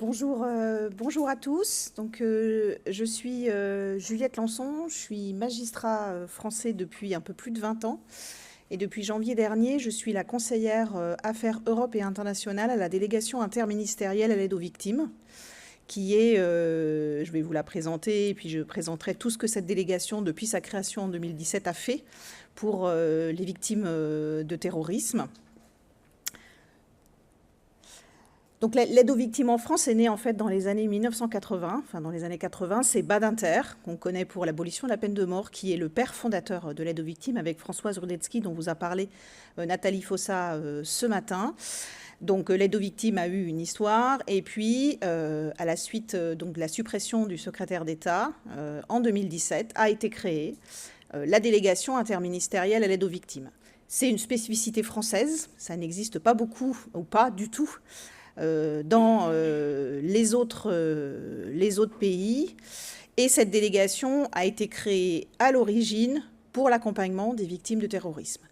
Bonjour à tous. Donc, je suis Juliette Lançon, je suis magistrat français depuis un peu plus de 20 ans. Et depuis janvier dernier, je suis la conseillère Affaires Europe et Internationales à la délégation interministérielle à l'aide aux victimes, qui est, je vais vous la présenter, et puis je présenterai tout ce que cette délégation, depuis sa création en 2017, a fait pour les victimes de terrorisme. Donc l'aide aux victimes en France est née en fait dans les années 1980, enfin dans les années 80, c'est Badinter, qu'on connaît pour l'abolition de la peine de mort, qui est le père fondateur de l'aide aux victimes, avec Françoise Rudetsky, dont vous a parlé Nathalie Fossa ce matin. Donc l'aide aux victimes a eu une histoire, et puis à la suite donc, de la suppression du secrétaire d'État, en 2017, a été créée la délégation interministérielle à l'aide aux victimes. C'est une spécificité française, ça n'existe pas beaucoup, ou pas du tout, dans les autres pays. Et cette délégation a été créée à l'origine pour l'accompagnement des victimes de terrorisme.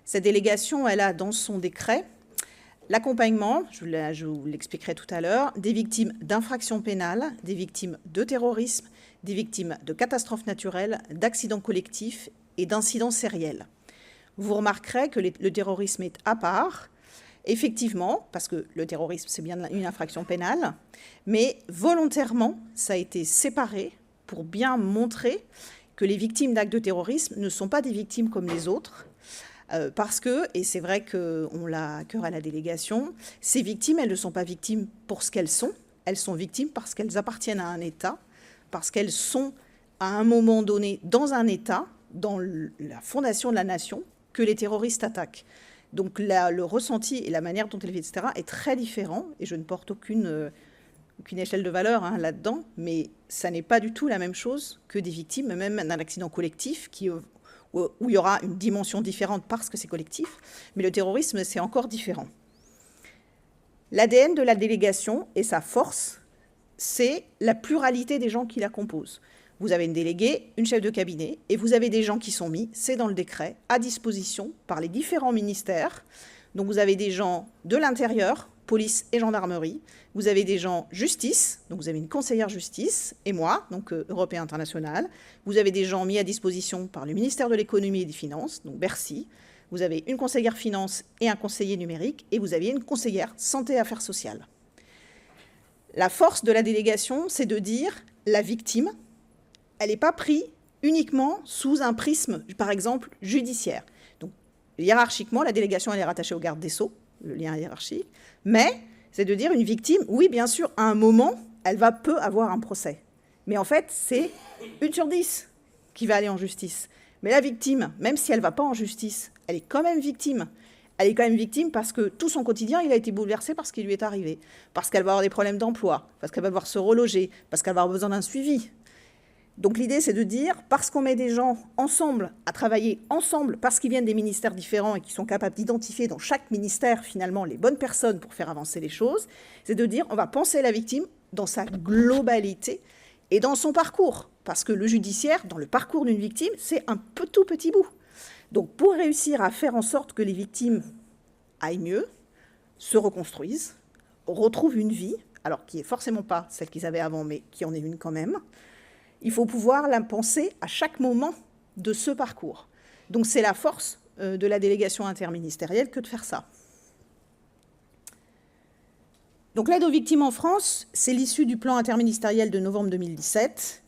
Cette délégation, elle a dans son décret l'accompagnement, je vous l'expliquerai tout à l'heure, des victimes d'infractions pénales, des victimes de terrorisme, des victimes de catastrophes naturelles, d'accidents collectifs et d'incidents sériels. Vous remarquerez que le terrorisme est à part, effectivement, parce que le terrorisme, c'est bien une infraction pénale, mais volontairement, ça a été séparé pour bien montrer que les victimes d'actes de terrorisme ne sont pas des victimes comme les autres, parce que, et c'est vrai qu'on l'a à cœur à la délégation, ces victimes, elles ne sont pas victimes pour ce qu'elles sont victimes parce qu'elles appartiennent à un État, parce qu'elles sont à un moment donné dans un État, dans la fondation de la nation, que les terroristes attaquent. Donc le ressenti et la manière dont elle vit, etc., est très différent, et je ne porte aucune échelle de valeur là-dedans, mais ça n'est pas du tout la même chose que des victimes, même d'un accident collectif, où il y aura une dimension différente parce que c'est collectif, mais le terrorisme, c'est encore différent. L'ADN de la délégation et sa force, c'est la pluralité des gens qui la composent. Vous avez une déléguée, une chef de cabinet, et vous avez des gens qui sont mis, c'est dans le décret, à disposition par les différents ministères. Donc vous avez des gens de l'intérieur, police et gendarmerie. Vous avez des gens justice, donc vous avez une conseillère justice, et moi, donc Europe et International. Vous avez des gens mis à disposition par le ministère de l'économie et des finances, donc Bercy. Vous avez une conseillère finance et un conseiller numérique, et vous avez une conseillère santé et affaires sociales. La force de la délégation, c'est de dire la victime, elle n'est pas prise uniquement sous un prisme, par exemple, judiciaire. Donc, hiérarchiquement, la délégation, elle est rattachée au garde des Sceaux, le lien hiérarchique, mais c'est de dire une victime, oui, bien sûr, à un moment, elle peut avoir un procès. Mais en fait, c'est 1 sur 10 qui va aller en justice. Mais la victime, même si elle ne va pas en justice, elle est quand même victime. Elle est quand même victime parce que tout son quotidien, il a été bouleversé par ce qui lui est arrivé, parce qu'elle va avoir des problèmes d'emploi, parce qu'elle va devoir se reloger, parce qu'elle va avoir besoin d'un suivi. Donc l'idée, c'est de dire, parce qu'on met des gens ensemble, à travailler ensemble, parce qu'ils viennent des ministères différents et qu'ils sont capables d'identifier dans chaque ministère, finalement, les bonnes personnes pour faire avancer les choses, c'est de dire, on va penser la victime dans sa globalité et dans son parcours. Parce que le judiciaire, dans le parcours d'une victime, c'est un tout petit bout. Donc pour réussir à faire en sorte que les victimes aillent mieux, se reconstruisent, retrouvent une vie, alors qui n'est forcément pas celle qu'ils avaient avant, mais qui en est une quand même, il faut pouvoir la penser à chaque moment de ce parcours. Donc c'est la force de la délégation interministérielle que de faire ça. Donc l'aide aux victimes en France, c'est l'issue du plan interministériel de novembre 2017.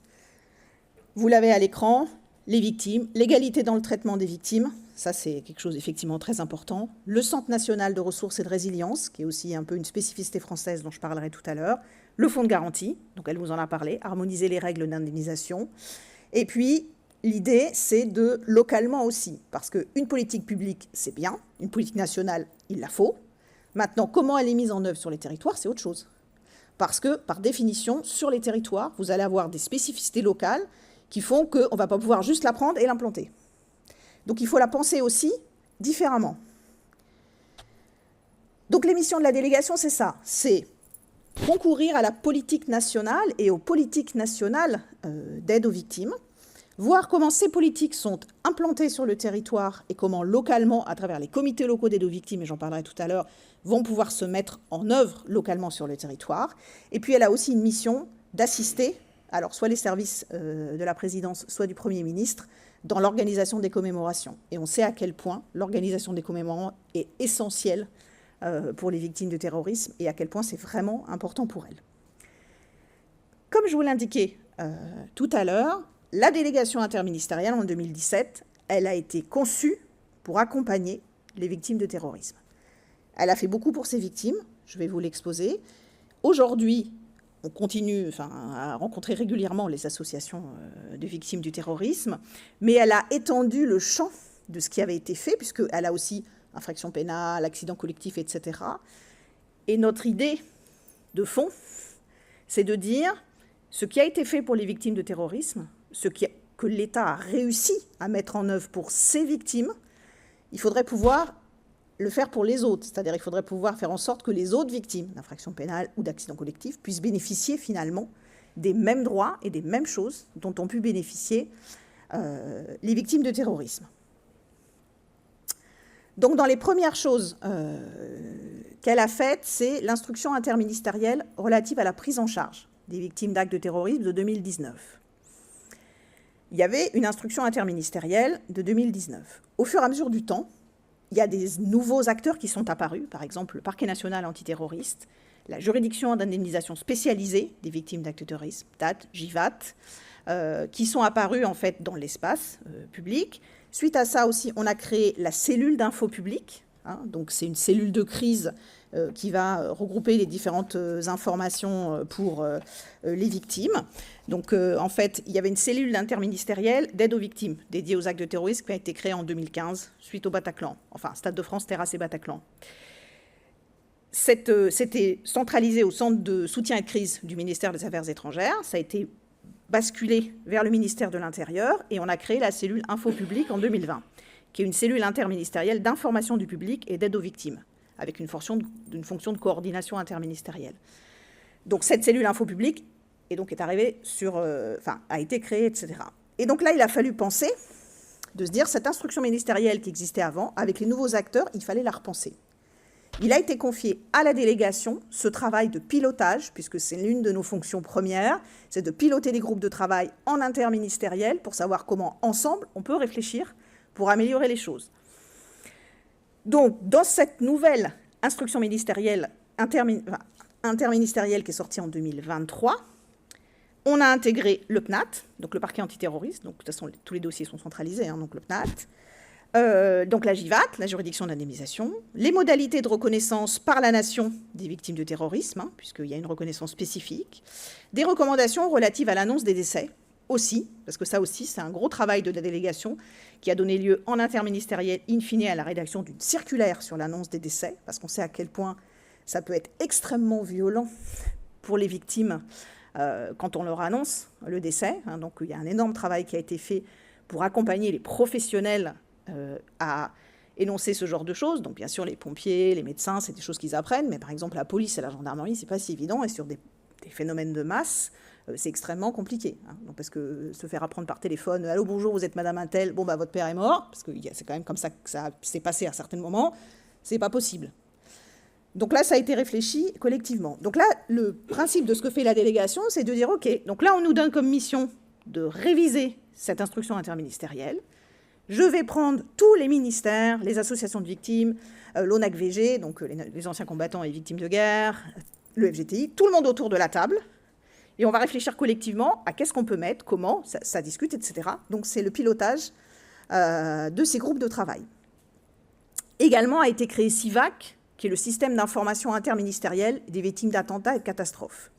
Vous l'avez à l'écran, les victimes, l'égalité dans le traitement des victimes, ça c'est quelque chose effectivement très important. Le Centre national de ressources et de résilience, qui est aussi un peu une spécificité française dont je parlerai tout à l'heure. Le fonds de garantie, donc elle vous en a parlé, harmoniser les règles d'indemnisation. Et puis, l'idée, c'est de localement aussi, parce qu'une politique publique, c'est bien, une politique nationale, il la faut. Maintenant, comment elle est mise en œuvre sur les territoires, c'est autre chose. Parce que, par définition, sur les territoires, vous allez avoir des spécificités locales qui font qu'on ne va pas pouvoir juste la prendre et l'implanter. Donc, il faut la penser aussi différemment. Donc, les missions de la délégation, c'est ça, c'est concourir à la politique nationale et aux politiques nationales d'aide aux victimes, voir comment ces politiques sont implantées sur le territoire et comment localement, à travers les comités locaux d'aide aux victimes, et j'en parlerai tout à l'heure, vont pouvoir se mettre en œuvre localement sur le territoire. Et puis elle a aussi une mission d'assister, alors soit les services de la présidence, soit du Premier ministre, dans l'organisation des commémorations. Et on sait à quel point l'organisation des commémorations est essentielle pour les victimes du terrorisme et à quel point c'est vraiment important pour elles. Comme je vous l'indiquais tout à l'heure, la délégation interministérielle en 2017, elle a été conçue pour accompagner les victimes de terrorisme. Elle a fait beaucoup pour ces victimes, je vais vous l'exposer. Aujourd'hui, on continue à rencontrer régulièrement les associations de victimes du terrorisme, mais elle a étendu le champ de ce qui avait été fait, puisqu'elle a aussi infraction pénale, accident collectif, etc. Et notre idée de fond, c'est de dire ce qui a été fait pour les victimes de terrorisme, que l'État a réussi à mettre en œuvre pour ces victimes, il faudrait pouvoir le faire pour les autres. C'est-à-dire qu'il faudrait pouvoir faire en sorte que les autres victimes d'infractions pénales ou d'accidents collectifs puissent bénéficier finalement des mêmes droits et des mêmes choses dont ont pu bénéficier les victimes de terrorisme. Donc dans les premières choses qu'elle a faites, c'est l'instruction interministérielle relative à la prise en charge des victimes d'actes de terrorisme de 2019. Il y avait une instruction interministérielle de 2019. Au fur et à mesure du temps, il y a des nouveaux acteurs qui sont apparus, par exemple le Parquet national antiterroriste, la juridiction d'indemnisation spécialisée des victimes d'actes de terrorisme, TAT, JIVAT, qui sont apparus en fait dans l'espace public. Suite à ça aussi, on a créé la cellule d'info publique. Donc c'est une cellule de crise qui va regrouper les différentes informations pour les victimes. Donc en fait, il y avait une cellule interministérielle d'aide aux victimes dédiée aux actes de terrorisme qui a été créée en 2015 suite au Bataclan, enfin Stade de France, Terrasse et Bataclan. C'était centralisé au centre de soutien et de crise du ministère des Affaires étrangères. Ça a été basculé vers le ministère de l'Intérieur et on a créé la cellule Info Publique en 2020, qui est une cellule interministérielle d'information du public et d'aide aux victimes, avec une fonction de coordination interministérielle. Donc cette cellule Info Publique est arrivée a été créée, etc. Et donc là, il a fallu penser, de se dire, cette instruction ministérielle qui existait avant, avec les nouveaux acteurs, il fallait la repenser. Il a été confié à la délégation ce travail de pilotage, puisque c'est l'une de nos fonctions premières, c'est de piloter les groupes de travail en interministériel pour savoir comment, ensemble, on peut réfléchir pour améliorer les choses. Donc, dans cette nouvelle instruction ministérielle interministérielle qui est sortie en 2023, on a intégré le PNAT, donc le parquet antiterroriste, donc de toute façon, tous les dossiers sont centralisés, donc le PNAT, donc la JIVAT, la juridiction d'indemnisation, les modalités de reconnaissance par la nation des victimes de terrorisme, puisqu'il y a une reconnaissance spécifique, des recommandations relatives à l'annonce des décès, aussi, parce que ça aussi, c'est un gros travail de la délégation qui a donné lieu en interministériel, in fine, à la rédaction d'une circulaire sur l'annonce des décès, parce qu'on sait à quel point ça peut être extrêmement violent pour les victimes quand on leur annonce le décès. Donc, il y a un énorme travail qui a été fait pour accompagner les professionnels à énoncer ce genre de choses. Donc, bien sûr, les pompiers, les médecins, c'est des choses qu'ils apprennent, mais par exemple, la police et la gendarmerie, c'est pas si évident, et sur des phénomènes de masse, c'est extrêmement compliqué. Donc parce que se faire apprendre par téléphone « Allô, bonjour, vous êtes madame Intel, bon, votre père est mort », parce que c'est quand même comme ça que ça s'est passé à certains moments, c'est pas possible. Donc là, ça a été réfléchi collectivement. Donc là, le principe de ce que fait la délégation, c'est de dire « OK, donc là, on nous donne comme mission de réviser cette instruction interministérielle. Je vais prendre tous les ministères, les associations de victimes, l'ONAC-VG, donc les anciens combattants et victimes de guerre, le FGTI, tout le monde autour de la table, et on va réfléchir collectivement à qu'est-ce qu'on peut mettre, comment, ça discute, etc. Donc c'est le pilotage de ces groupes de travail. Également a été créé SIVAC, qui est le système d'information interministériel des victimes d'attentats et de catastrophes.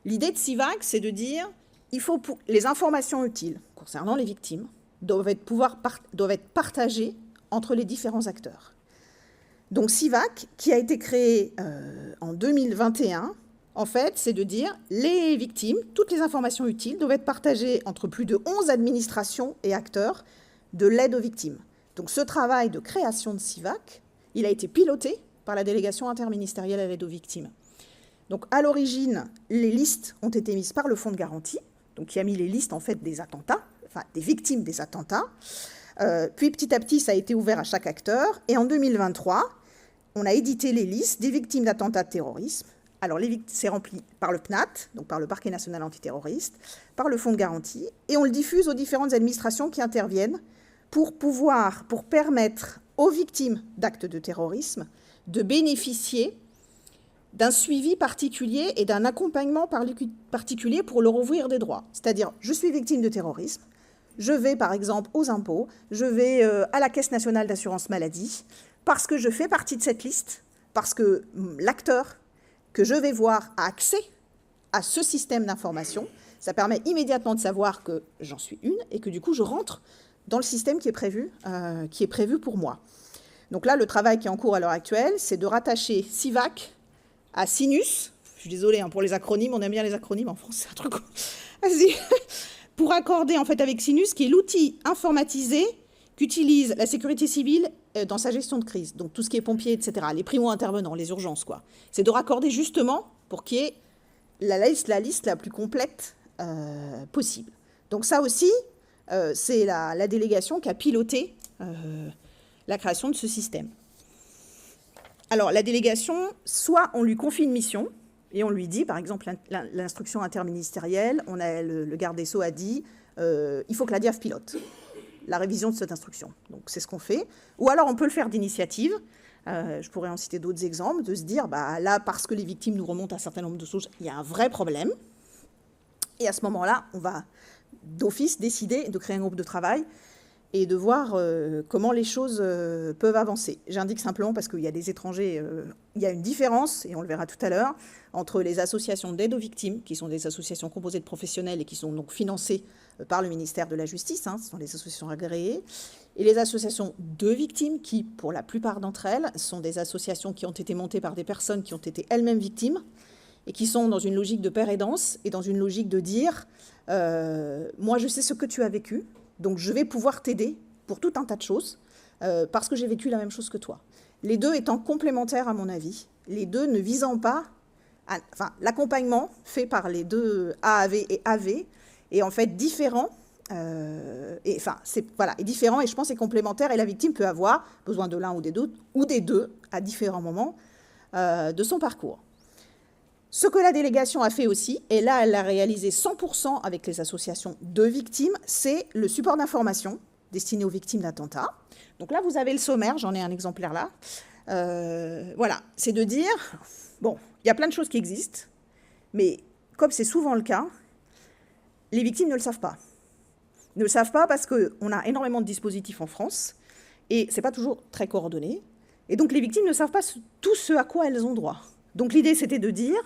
L'idée de SIVAC, c'est de dire il faut les informations utiles concernant les victimes doivent être partagées entre les différents acteurs. Donc SIVAC, qui a été créé en 2021, en fait, c'est de dire les victimes, toutes les informations utiles doivent être partagées entre plus de 11 administrations et acteurs de l'aide aux victimes. Donc ce travail de création de SIVAC, il a été piloté par la délégation interministérielle à l'aide aux victimes. Donc à l'origine, les listes ont été mises par le Fonds de garantie, donc qui a mis les listes en fait des attentats des victimes des attentats. Puis petit à petit, ça a été ouvert à chaque acteur. Et en 2023, on a édité les listes des victimes d'attentats de terrorisme. Alors, c'est rempli par le PNAT, donc par le Parquet national antiterroriste, par le Fonds de garantie, et on le diffuse aux différentes administrations qui interviennent pour permettre aux victimes d'actes de terrorisme de bénéficier d'un suivi particulier et d'un accompagnement particulier pour leur ouvrir des droits. C'est-à-dire, je suis victime de terrorisme, je vais par exemple aux impôts, je vais à la Caisse nationale d'assurance maladie, parce que je fais partie de cette liste, parce que l'acteur que je vais voir a accès à ce système d'information. Ça permet immédiatement de savoir que j'en suis une et que du coup je rentre dans le système qui est prévu pour moi. Donc là, le travail qui est en cours à l'heure actuelle, c'est de rattacher CIVAC à Sinus. Je suis désolée pour les acronymes, on aime bien les acronymes en France, c'est un truc... Vas-y. Pour accorder en fait avec Sinus, qui est l'outil informatisé qu'utilise la sécurité civile dans sa gestion de crise. Donc tout ce qui est pompiers, etc., les primo-intervenants, les urgences, quoi. C'est de raccorder justement pour qu'il y ait la liste la plus complète possible. Donc ça aussi, c'est la délégation qui a piloté la création de ce système. Alors la délégation, soit on lui confie une mission, et on lui dit, par exemple, l'instruction interministérielle, le garde des Sceaux a dit, il faut que la DIAF pilote la révision de cette instruction. Donc c'est ce qu'on fait. Ou alors on peut le faire d'initiative. Je pourrais en citer d'autres exemples, de se dire, là, parce que les victimes nous remontent un certain nombre de choses, il y a un vrai problème. Et à ce moment-là, on va d'office décider de créer un groupe de travail et de voir comment les choses peuvent avancer. J'indique simplement parce qu'il y a des étrangers, il y a une différence, et on le verra tout à l'heure, entre les associations d'aide aux victimes, qui sont des associations composées de professionnels et qui sont donc financées par le ministère de la Justice, ce sont les associations agréées, et les associations de victimes, qui, pour la plupart d'entre elles, sont des associations qui ont été montées par des personnes qui ont été elles-mêmes victimes, et qui sont dans une logique de pair et danse, et dans une logique de dire moi je sais ce que tu as vécu, donc je vais pouvoir t'aider pour tout un tas de choses, parce que j'ai vécu la même chose que toi. Les deux étant complémentaires à mon avis, les deux ne visant pas, l'accompagnement fait par les deux AAV et AV est en fait différent, est différent et je pense est complémentaire, et la victime peut avoir besoin de l'un ou des deux à différents moments de son parcours. Ce que la délégation a fait aussi, et là elle l'a réalisé 100% avec les associations de victimes, c'est le support d'information destiné aux victimes d'attentats. Donc là vous avez le sommaire, j'en ai un exemplaire là. Voilà, c'est de dire, bon, il y a plein de choses qui existent, mais comme c'est souvent le cas, les victimes ne le savent pas. Ne le savent pas parce qu'on a énormément de dispositifs en France, et c'est pas toujours très coordonné, et donc les victimes ne savent pas tout ce à quoi elles ont droit. Donc l'idée c'était de dire,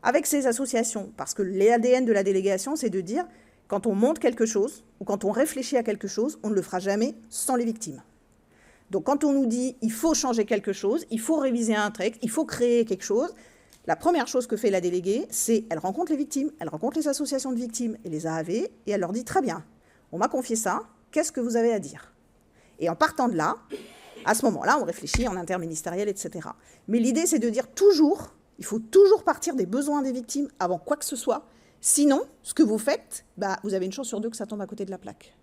avec ces associations, parce que l'ADN de la délégation, c'est de dire, quand on monte quelque chose, ou quand on réfléchit à quelque chose, on ne le fera jamais sans les victimes. Donc quand on nous dit, il faut changer quelque chose, il faut réviser un texte, il faut créer quelque chose, la première chose que fait la déléguée, c'est, elle rencontre les victimes, elle rencontre les associations de victimes et les AAV, et elle leur dit, très bien, on m'a confié ça, qu'est-ce que vous avez à dire? Et en partant de là, à ce moment-là, on réfléchit en interministériel, etc. Mais l'idée, c'est de dire toujours, il faut toujours partir des besoins des victimes avant quoi que ce soit. Sinon, ce que vous faites, vous avez une chance sur deux que ça tombe à côté de la plaque.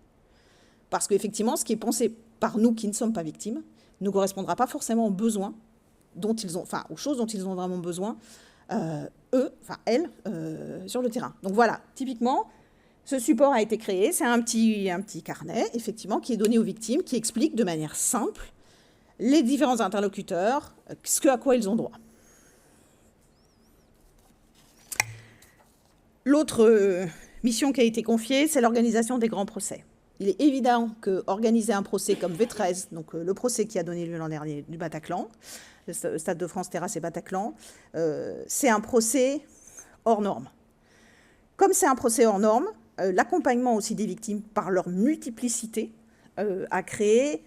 Parce qu'effectivement, ce qui est pensé par nous qui ne sommes pas victimes ne correspondra pas forcément aux besoins dont ils ont, aux choses dont ils ont vraiment besoin, elles, sur le terrain. Donc voilà, typiquement, ce support a été créé, c'est un petit carnet, effectivement, qui est donné aux victimes, qui explique de manière simple les différents interlocuteurs, à quoi ils ont droit. L'autre mission qui a été confiée, c'est l'organisation des grands procès. Il est évident qu'organiser un procès comme V13, donc le procès qui a donné lieu l'an dernier du Bataclan, le Stade de France Terrasse et Bataclan, c'est un procès hors norme. Comme c'est un procès hors norme, l'accompagnement aussi des victimes par leur multiplicité a créé...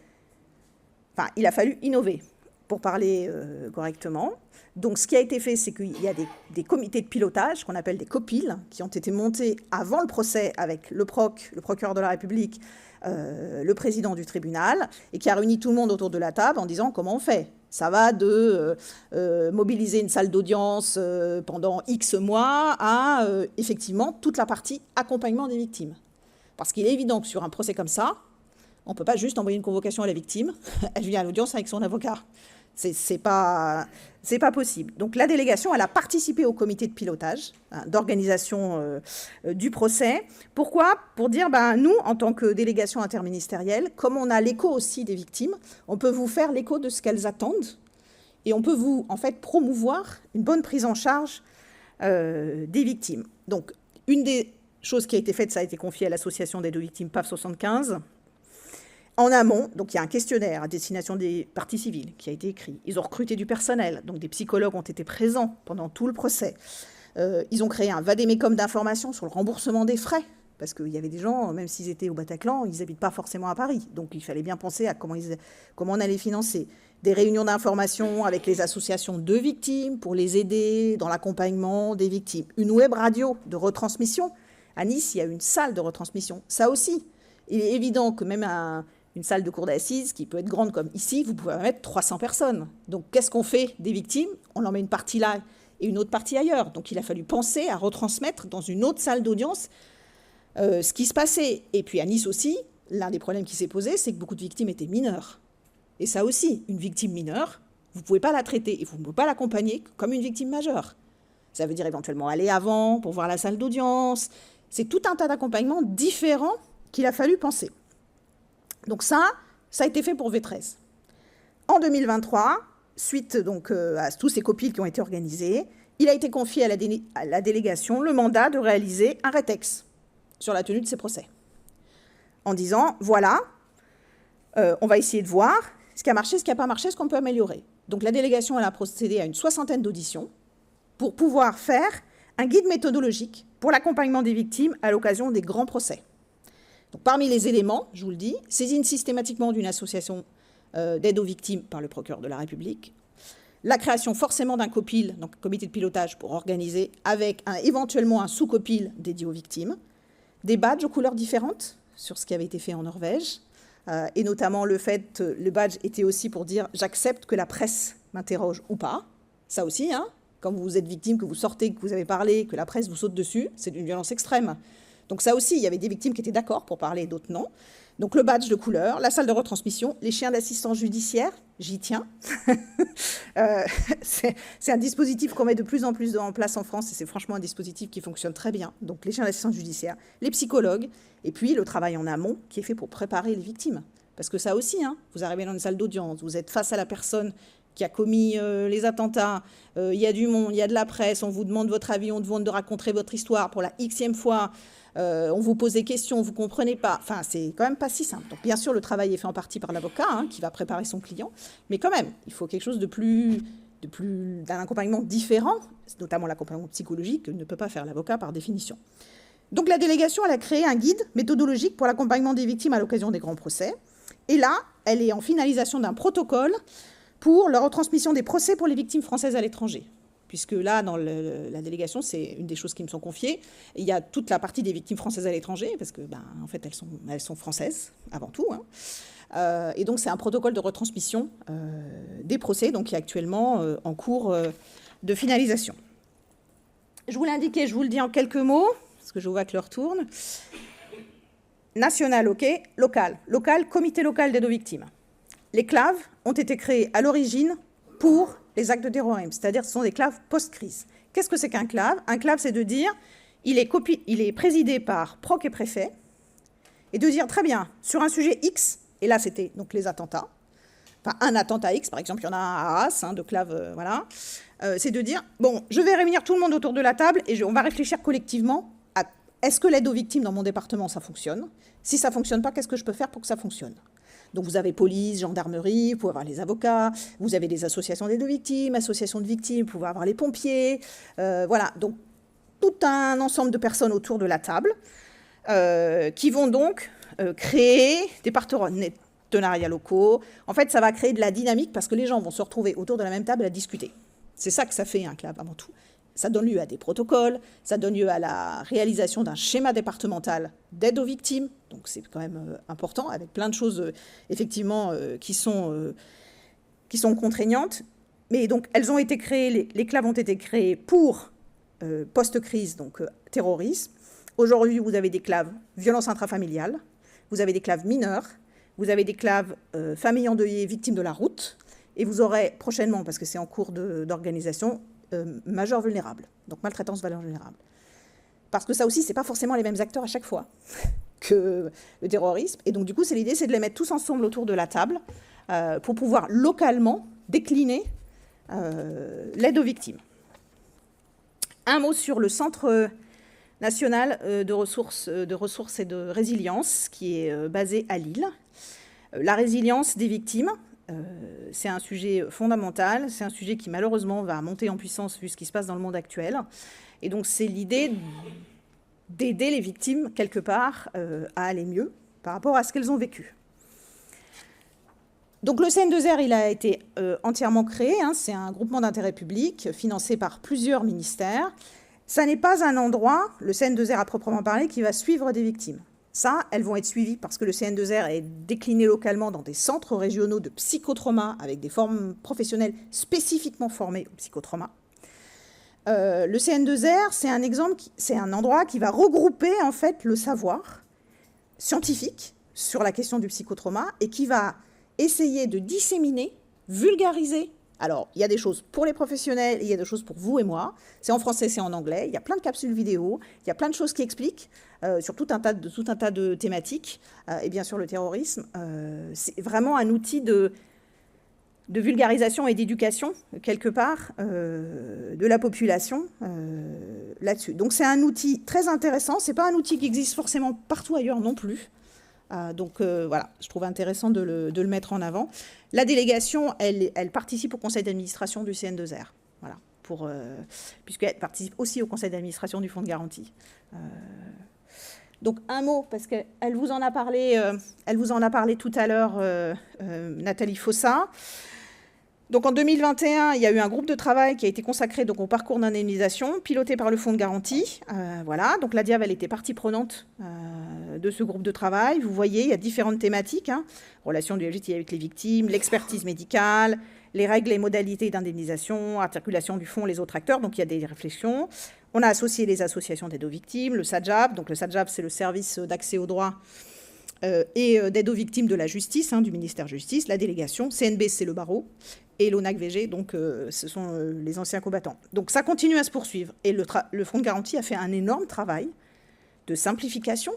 il a fallu innover pour parler correctement. Donc, ce qui a été fait, c'est qu'il y a des comités de pilotage, qu'on appelle des COPIL, qui ont été montés avant le procès avec le procureur de la République, le président du tribunal, et qui a réuni tout le monde autour de la table en disant comment on fait. Ça va de mobiliser une salle d'audience pendant X mois à, effectivement, toute la partie accompagnement des victimes. Parce qu'il est évident que sur un procès comme ça, on ne peut pas juste envoyer une convocation à la victime, elle vient à l'audience avec son avocat. C'est pas possible. Donc la délégation, elle a participé au comité de pilotage, d'organisation du procès. Pourquoi? Pour dire, nous, en tant que délégation interministérielle, comme on a l'écho aussi des victimes, on peut vous faire l'écho de ce qu'elles attendent et on peut vous, en fait, promouvoir une bonne prise en charge des victimes. Donc, une des choses qui a été faite, ça a été confié à l'association d'aide aux victimes PAF 75. En amont, donc il y a un questionnaire à destination des parties civiles qui a été écrit. Ils ont recruté du personnel, donc des psychologues ont été présents pendant tout le procès. Ils ont créé un vade-mecum d'informations sur le remboursement des frais, parce qu'il y avait des gens, même s'ils étaient au Bataclan, ils n'habitent pas forcément à Paris. Donc il fallait bien penser à comment on allait financer. Des réunions d'information avec les associations de victimes pour les aider dans l'accompagnement des victimes. Une web radio de retransmission. À Nice, il y a une salle de retransmission. Ça aussi, il est évident que même une salle de cour d'assises qui peut être grande comme ici, vous pouvez mettre 300 personnes. Donc, qu'est-ce qu'on fait des victimes? On en met une partie là et une autre partie ailleurs. Donc, il a fallu penser à retransmettre dans une autre salle d'audience ce qui se passait. Et puis, à Nice aussi, l'un des problèmes qui s'est posé, c'est que beaucoup de victimes étaient mineures. Et ça aussi, une victime mineure, vous ne pouvez pas la traiter et vous ne pouvez pas l'accompagner comme une victime majeure. Ça veut dire éventuellement aller avant pour voir la salle d'audience. C'est tout un tas d'accompagnements différents qu'il a fallu penser. Donc ça a été fait pour V13. En 2023, suite donc à tous ces copiles qui ont été organisés, il a été confié à la délégation le mandat de réaliser un rétex sur la tenue de ces procès. En disant, voilà, on va essayer de voir ce qui a marché, ce qui n'a pas marché, ce qu'on peut améliorer. Donc la délégation elle a procédé à une 60aine d'auditions pour pouvoir faire un guide méthodologique pour l'accompagnement des victimes à l'occasion des grands procès. Donc, parmi les éléments, je vous le dis, saisine systématiquement d'une association d'aide aux victimes par le procureur de la République, la création forcément d'un COPIL, donc comité de pilotage pour organiser, avec éventuellement un sous-COPIL dédié aux victimes, des badges aux couleurs différentes sur ce qui avait été fait en Norvège, et notamment le badge était aussi pour dire « j'accepte que la presse m'interroge ou pas ». Ça aussi, quand vous êtes victime, que vous sortez, que vous avez parlé, que la presse vous saute dessus, c'est d'une violence extrême. Donc ça aussi, il y avait des victimes qui étaient d'accord pour parler, d'autres non. Donc le badge de couleur, la salle de retransmission, les chiens d'assistance judiciaire, j'y tiens. C'est un dispositif qu'on met de plus en plus en place en France et c'est franchement un dispositif qui fonctionne très bien. Donc les chiens d'assistance judiciaire, les psychologues et puis le travail en amont qui est fait pour préparer les victimes. Parce que ça aussi, vous arrivez dans une salle d'audience, vous êtes face à la personne qui a commis les attentats, il y a du monde, il y a de la presse, on vous demande votre avis, on vous demande de raconter votre histoire pour la xème fois, on vous pose des questions, vous ne comprenez pas. Enfin, c'est quand même pas si simple. Donc, bien sûr, le travail est fait en partie par l'avocat qui va préparer son client, mais quand même, il faut quelque chose d'un accompagnement différent, notamment l'accompagnement psychologique que ne peut pas faire l'avocat par définition. Donc, la délégation, elle a créé un guide méthodologique pour l'accompagnement des victimes à l'occasion des grands procès. Et là, elle est en finalisation d'un protocole pour la retransmission des procès pour les victimes françaises à l'étranger. Puisque là, dans la délégation, c'est une des choses qui me sont confiées. Il y a toute la partie des victimes françaises à l'étranger, parce que, en fait, elles sont françaises, avant tout. Et donc, c'est un protocole de retransmission des procès, donc qui est actuellement en cours de finalisation. Je vous l'ai indiqué, je vous le dis en quelques mots, parce que je vois que l'heure tourne. National, OK. Local. Local, comité local d'aide aux victimes. Les CLAV ont été créés à l'origine pour les actes de terrorisme, c'est-à-dire que ce sont des CLAV post-crise. Qu'est-ce que c'est qu'un CLAV? Un CLAV, c'est de dire, il est présidé par proc et préfet, et de dire, très bien, sur un sujet X, et là c'était donc les attentats, enfin un attentat X, par exemple, il y en a un à Arras, de CLAV, voilà, c'est de dire, bon, je vais réunir tout le monde autour de la table, et on va réfléchir collectivement à, est-ce que l'aide aux victimes dans mon département, ça fonctionne? Si ça ne fonctionne pas, qu'est-ce que je peux faire pour que ça fonctionne? Donc vous avez police, gendarmerie, vous pouvez avoir les avocats, vous avez des associations d'aide aux victimes, associations de victimes, vous pouvez avoir les pompiers, voilà. Donc tout un ensemble de personnes autour de la table qui vont donc créer des partenariats locaux. En fait, ça va créer de la dynamique parce que les gens vont se retrouver autour de la même table à discuter. C'est ça que ça fait un CLAV avant tout. Ça donne lieu à des protocoles, ça donne lieu à la réalisation d'un schéma départemental d'aide aux victimes. Donc c'est quand même important, avec plein de choses effectivement qui sont contraignantes. Mais donc elles ont été créées, les CLAV ont été créés pour post-crise, donc terrorisme. Aujourd'hui, vous avez des claves violence intrafamiliale, vous avez des claves mineures, vous avez des claves familles endeuillées, victimes de la route, et vous aurez prochainement, parce que c'est en cours d'organisation, majeur vulnérable, donc maltraitance valeur vulnérable. Parce que ça aussi, ce n'est pas forcément les mêmes acteurs à chaque fois que le terrorisme. Et donc, du coup, l'idée, c'est de les mettre tous ensemble autour de la table pour pouvoir localement décliner l'aide aux victimes. Un mot sur le Centre national de ressources et de résilience qui est basé à Lille. La résilience des victimes, c'est un sujet fondamental, c'est un sujet qui malheureusement va monter en puissance vu ce qui se passe dans le monde actuel. Et donc c'est l'idée d'aider les victimes quelque part à aller mieux par rapport à ce qu'elles ont vécu. Donc le CN2R, il a été entièrement créé, hein, c'est un groupement d'intérêt public financé par plusieurs ministères. Ça n'est pas un endroit, le CN2R à proprement parler, qui va suivre des victimes. Ça, elles vont être suivies parce que le CN2R est décliné localement dans des centres régionaux de psychotrauma avec des formes professionnelles spécifiquement formées au psychotrauma. Le CN2R, c'est un endroit qui va regrouper en fait le savoir scientifique sur la question du psychotrauma et qui va essayer de disséminer, vulgariser. Alors, il y a des choses pour les professionnels, il y a des choses pour vous et moi. C'est en français, c'est en anglais. Il y a plein de capsules vidéo, il y a plein de choses qui expliquent sur tout un tas de thématiques. Et bien sûr, le terrorisme, c'est vraiment un outil de vulgarisation et d'éducation, quelque part, de la population là-dessus. Donc, c'est un outil très intéressant. Ce n'est pas un outil qui existe forcément partout ailleurs non plus. Donc voilà, je trouve intéressant de le mettre en avant. La délégation, elle participe au conseil d'administration du CN2R, voilà, puisqu'elle participe aussi au conseil d'administration du fonds de garantie. Donc un mot, parce qu'elle vous en a parlé, tout à l'heure, Nathalie Fossa. Donc en 2021, il y a eu un groupe de travail qui a été consacré donc, au parcours d'indemnisation, piloté par le fonds de garantie. Voilà, donc la DIAV, elle était partie prenante de ce groupe de travail. Vous voyez, il y a différentes thématiques, hein, relation du LGTI avec les victimes, l'expertise médicale, les règles et modalités d'indemnisation, articulation du fonds, les autres acteurs. Donc il y a des réflexions. On a associé les associations d'aide aux victimes, le SADJAV. Donc le SADJAV, c'est le service d'accès aux droits et d'aide aux victimes de la justice, hein, du ministère de la Justice, la délégation. CNB, c'est le barreau. Et l'ONAC-VG, donc ce sont les anciens combattants. Donc ça continue à se poursuivre. Et le fonds de garantie a fait un énorme travail de simplification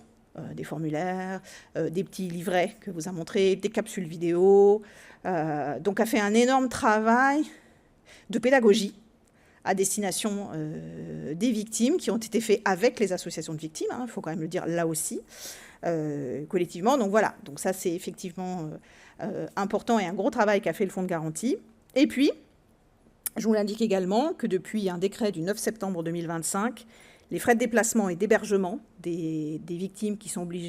des formulaires, des petits livrets que vous a montré, des capsules vidéo. Donc a fait un énorme travail de pédagogie à destination des victimes qui ont été faits avec les associations de victimes, il faut quand même le dire là aussi, collectivement. Donc voilà, donc ça c'est effectivement important et un gros travail qu'a fait le fonds de garantie. Et puis, je vous l'indique également que depuis un décret du 9 septembre 2025, les frais de déplacement et d'hébergement des victimes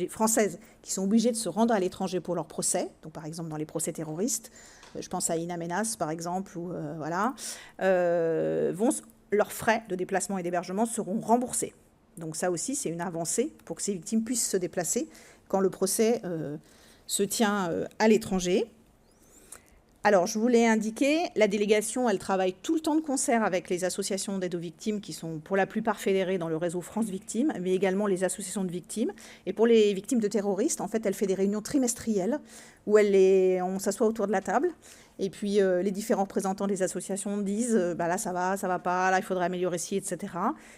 françaises qui sont obligées de se rendre à l'étranger pour leur procès, donc par exemple dans les procès terroristes, je pense à Ina Menas par exemple, ou voilà, leurs frais de déplacement et d'hébergement seront remboursés. Donc ça aussi, c'est une avancée pour que ces victimes puissent se déplacer quand le procès se tient à l'étranger. Alors, je voulais indiquer, la délégation, elle travaille tout le temps de concert avec les associations d'aide aux victimes qui sont pour la plupart fédérées dans le réseau France Victimes, mais également les associations de victimes. Et pour les victimes de terroristes, en fait, elle fait des réunions trimestrielles où on s'assoit autour de la table. Et puis, les différents représentants des associations disent là, ça va pas, là, il faudrait améliorer ci, etc.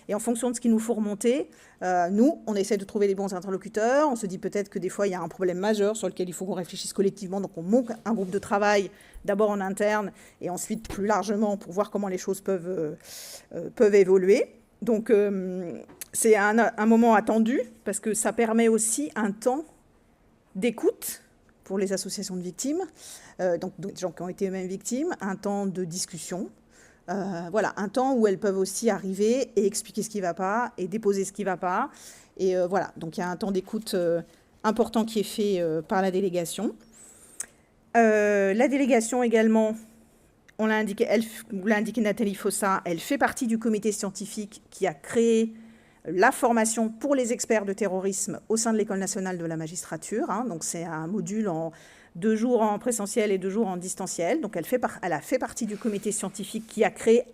Et en fonction de ce qu'il nous faut remonter, nous, on essaie de trouver les bons interlocuteurs. On se dit peut-être que des fois, il y a un problème majeur sur lequel il faut qu'on réfléchisse collectivement. Donc, on monte un groupe de travail, d'abord en interne et ensuite plus largement pour voir comment les choses peuvent évoluer. Donc, c'est un moment attendu parce que ça permet aussi un temps d'écoute pour les associations de victimes, donc des gens qui ont été eux-mêmes victimes, un temps de discussion, voilà, un temps où elles peuvent aussi arriver et expliquer ce qui ne va pas et déposer ce qui ne va pas. Et voilà, donc il y a un temps d'écoute important qui est fait par la délégation. La délégation également, vous l'a indiqué Nathalie Fossa, elle fait partie du comité scientifique qui a créé la formation pour les experts de terrorisme au sein de l'École nationale de la magistrature. Donc c'est un module en 2 jours en présentiel et 2 jours en distanciel. Donc elle a fait partie du comité scientifique qui a créé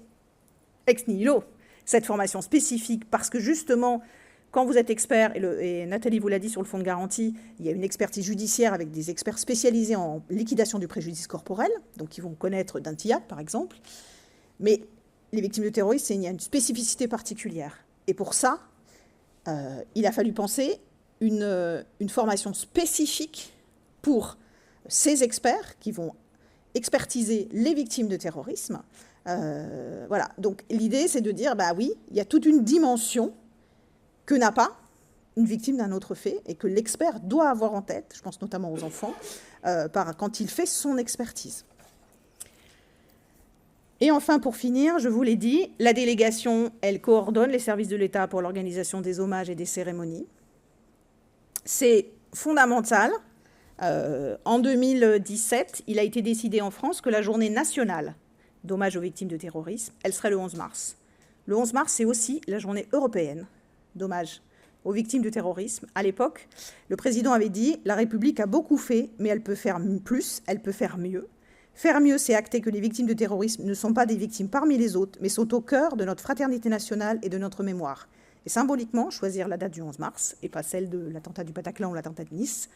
ex nihilo cette formation spécifique parce que justement, quand vous êtes expert, et Nathalie vous l'a dit sur le fonds de garantie, il y a une expertise judiciaire avec des experts spécialisés en liquidation du préjudice corporel, donc qui vont connaître d'un TIAC par exemple. Mais les victimes de terrorisme, il y a une spécificité particulière. Et pour ça, il a fallu penser une formation spécifique pour ces experts qui vont expertiser les victimes de terrorisme. Voilà. Donc l'idée, c'est de dire, bah oui, il y a toute une dimension que n'a pas une victime d'un autre fait et que l'expert doit avoir en tête, je pense notamment aux enfants, quand il fait son expertise. Et enfin, pour finir, je vous l'ai dit, la délégation, elle coordonne les services de l'État pour l'organisation des hommages et des cérémonies. C'est fondamental. En 2017, il a été décidé en France que la journée nationale d'hommage aux victimes de terrorisme, elle serait le 11 mars. Le 11 mars, c'est aussi la journée européenne d'hommage aux victimes de terrorisme. À l'époque, le président avait dit « La République a beaucoup fait, mais elle peut faire plus, elle peut faire mieux ». Faire mieux, c'est acter que les victimes de terrorisme ne sont pas des victimes parmi les autres, mais sont au cœur de notre fraternité nationale et de notre mémoire. Et symboliquement, choisir la date du 11 mars, et pas celle de l'attentat du Bataclan ou l'attentat de Nice,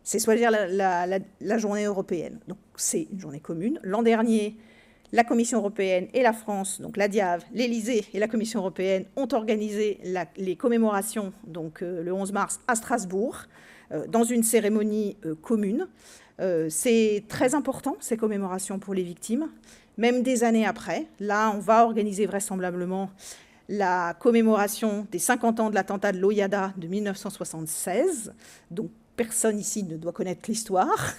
c'est choisir la journée européenne. Donc c'est une journée commune. L'an dernier, la Commission européenne et la France, donc la DIAV, l'Élysée et la Commission européenne ont organisé les commémorations, donc le 11 mars à Strasbourg, dans une cérémonie commune. C'est très important, ces commémorations pour les victimes, même des années après. Là, on va organiser vraisemblablement la commémoration des 50 ans de l'attentat de l'Oyada de 1976. Donc, personne ici ne doit connaître l'histoire.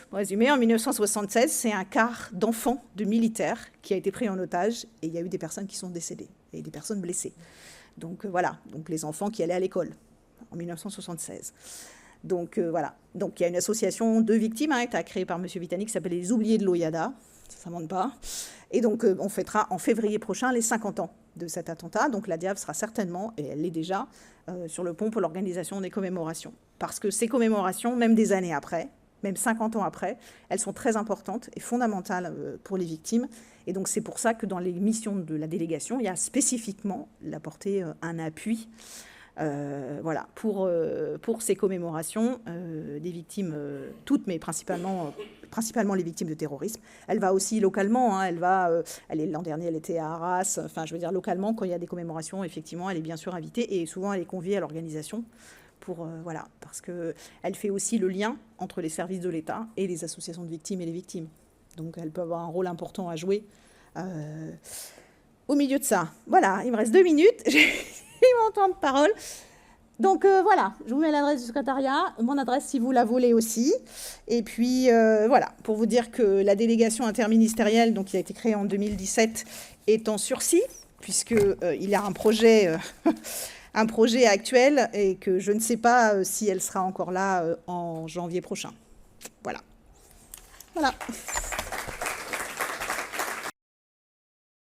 Pour résumer, en 1976, c'est un quart d'enfants de militaires qui a été pris en otage et il y a eu des personnes qui sont décédées et des personnes blessées. Donc voilà, donc les enfants qui allaient à l'école en 1976. Donc voilà, donc il y a une association de victimes qui a été créée par M. Vitani qui s'appelle les Oubliés de l'Oyada, ça ne manque pas. Et donc on fêtera en février prochain les 50 ans de cet attentat. Donc la DIAV sera certainement, et elle l'est déjà, sur le pont pour l'organisation des commémorations. Parce que ces commémorations, même des années après, même 50 ans après, elles sont très importantes et fondamentales pour les victimes. Et donc c'est pour ça que dans les missions de la délégation, il y a spécifiquement d'apporter un appui voilà, pour ces commémorations des victimes, toutes, mais principalement les victimes de terrorisme. Elle va aussi localement, l'an dernier, elle était à Arras. Enfin, je veux dire, localement, quand il y a des commémorations, effectivement, elle est bien sûr invitée et souvent, elle est conviée à l'organisation voilà, parce qu'elle fait aussi le lien entre les services de l'État et les associations de victimes et les victimes. Donc, elle peut avoir un rôle important à jouer au milieu de ça. Voilà, il me reste 2 minutes. J'ai mon temps de parole. Donc voilà, je vous mets l'adresse du secrétariat, mon adresse si vous la voulez aussi. Et puis voilà, pour vous dire que la délégation interministérielle, donc, qui a été créée en 2017, est en sursis, puisqu'il y a un projet actuel et que je ne sais pas si elle sera encore là en janvier prochain. Voilà. Voilà.